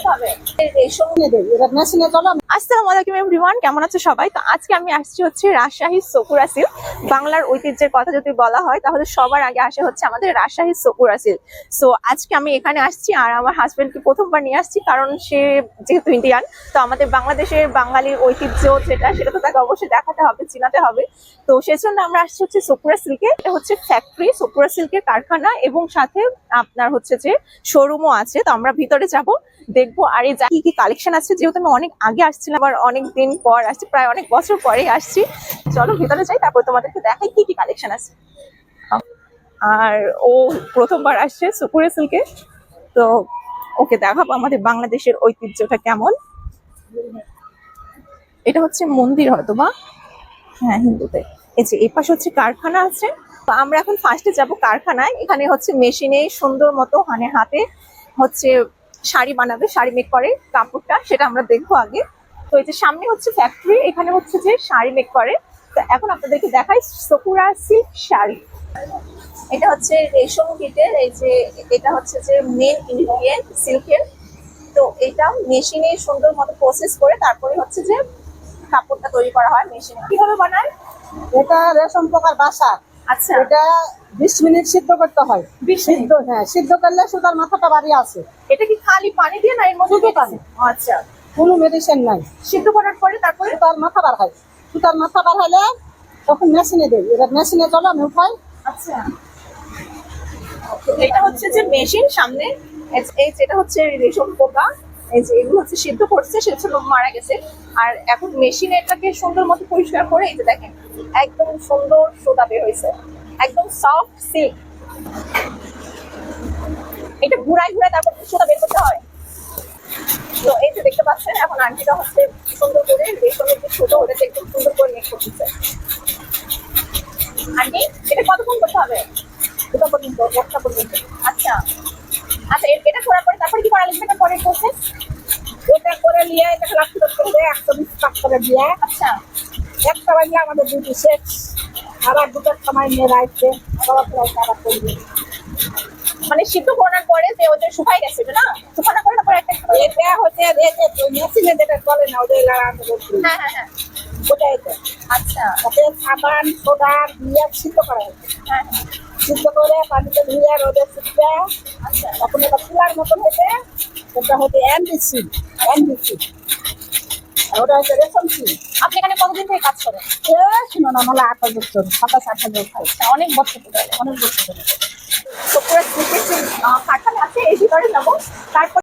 করতে হবে। আসসালামু আলাইকুম এভরিওয়ান, কেমন আছো সবাই? তো আজকে আমি আসছি হচ্ছে রাজশাহীর সকুরা সিল্ক। বাংলার ঐতিহ্যের কথা যদি বলা হয় তাহলে সবার আগে আসে হচ্ছে আমাদের রাজশাহীর সকুরা সিল্ক। সো আজকে আমি এখানে আসছি আর আমার হাজবেন্ডকে প্রথমবার নিয়ে আসছি, কারণ সে যেহেতু ইন্ডিয়ান, তো আমাদের বাংলাদেশের বাঙালির ঐতিহ্য সেটা তো তাকে অবশ্যই দেখাতে হবে, চিনাতে হবে। তো সেজন্য আমরা আসছি হচ্ছে সকুরা সিল্কে। এটা হচ্ছে ফ্যাক্টরি, সকুরা সিল্কের কারখানা, এবং সাথে আপনার হচ্ছে যে শোরুমও আছে। তো আমরা ভিতরে যাব, দেখবো আর এই কি কি কালেকশন আছে। যেহেতু আমি অনেক আগে আসছিলাম, আবার অনেক দিন পর আসছি, প্রায় অনেক বছর পরে আসছি। চলো ভিতরে যাই, তারপর তোমাদেরকে দেখাই কি কি কালেকশন আছে। আর ও প্রথমবার আসছে সকুরা সিল্কে, তো ওকে দেখাবো আমাদের বাংলাদেশের ঐতিহ্যটা কেমন। এটা হচ্ছে মন্দির হয়তো বা, হ্যাঁ হিন্দুদের। এই যে এই পাশে হচ্ছে কারখানা আছে। তো আমরা এখন ফার্স্টে যাব কারখানায়। এখানে হচ্ছে মেশিনে সুন্দর মতো হাতে হচ্ছে শাড়ি বানাবে, শাড়ি মেক করে কাপড়টা, সেটা আমরা দেখবো আগে। তো এই যে সামনে হচ্ছে ফ্যাক্টরি, এখানে হচ্ছে যে শাড়ি মেক করে। তো এখন আপনাদেরকে দেখাই সকুরা সিল্ক শাড়ি। এটা হচ্ছে রেশম কিটের, এই যে এটা হচ্ছে যে মেন ইনগ্রিডিয়েন্ট সিল্কের। তো এটা মেশিনে সুন্দর মতো প্রসেস করে তারপরে হচ্ছে যে কাপড়টা তৈরি করা হয় মেশিনে। কিভাবে বানায়? এটা রেশম পোকার বাসা। আচ্ছা, এটা 20 মিনিট সিদ্ধ করতে হয়। 20 মিনিট? হ্যাঁ, সিদ্ধ করলে সুতার মাথাটা বাড়ি আছে। এটা কি খালি পানি দিয়ে না এর মধ্যে শুধু পানি। আচ্ছা, কোনো মেডিসিন নাই। সিদ্ধ করার পরে তারপরে সুতার মাথা বার হয়। সুতার মাথা বার হলে তখন মেশিনে দেয়। এবার মেশিনে চলো আমি উঠাই। আচ্ছা, এটা হচ্ছে যে মেশিন সামনে। এই যেটা হচ্ছে রেশম পোকা, এই যে এগুলো হচ্ছে সিদ্ধ করছে, সেটা মারা গেছে। আর এখন মেশিনে এটাকে সুন্দর মতো পরিষ্কার করে এই যে দেখেন একদম সুন্দর সুতা বের হয়েছে, একদম সফট সিল্ক। এটা ঘুরায় ঘুরায় তারপর সুতা বের করতে হয়। তো এই যে দেখতে পাচ্ছেন এখন আন্টিটা হচ্ছে সুন্দর করে রেশমের যে সুতো ওটাকে একদম সুন্দর করে মেক করতেছে। আন্টি, এটা কতক্ষণ করতে হবে? এটা পর্যন্ত, একটা পর্যন্ত। আচ্ছা আচ্ছা, এটা করার পরে তারপরে কি করা লাগবে? এটা পরে করছে এটা করে নিয়ে এটাকে লাঠি করতে 120 টাকা করে দিয়ে। আচ্ছা, একটা বাজলে আমাদের ডিউটি শেষ। আবার দুটোর সময় নিয়ে রাখছে, আবার আবার করবে। মানে সিদ্ধ করার পরে যে ওটা শুকাই গেছে এটা না, শুকানোর পরে তারপরে একটা একটা এটা হচ্ছে মেশিনে যেটা চলে না, ওদের লাগাতে বলছি। হ্যাঁ হ্যাঁ হ্যাঁ, ওটা এটা। আচ্ছা, তাতে সাবান সোডা দিয়ে সিদ্ধ করা হয়েছে। হ্যাঁ হ্যাঁ, সিদ্ধ করে পানিতে ধুয়ে রোদে শুকতে, আচ্ছা, তখন এটা ফুলার মতন হয়েছে। ওটা হচ্ছে এমবিসি। আর ওটা হচ্ছে রেশম সিল্ক। আপনি এখানে কতদিন থেকে কাজ করেন? শুনো না, নাহলে 28 বছর, 27-28 বছর। আচ্ছা, অনেক বছর ধরে। অনেক বছর ধরে। তো পুরো সিল্কের যে কারখানা আছে এই ভিতরে যাবো, তারপর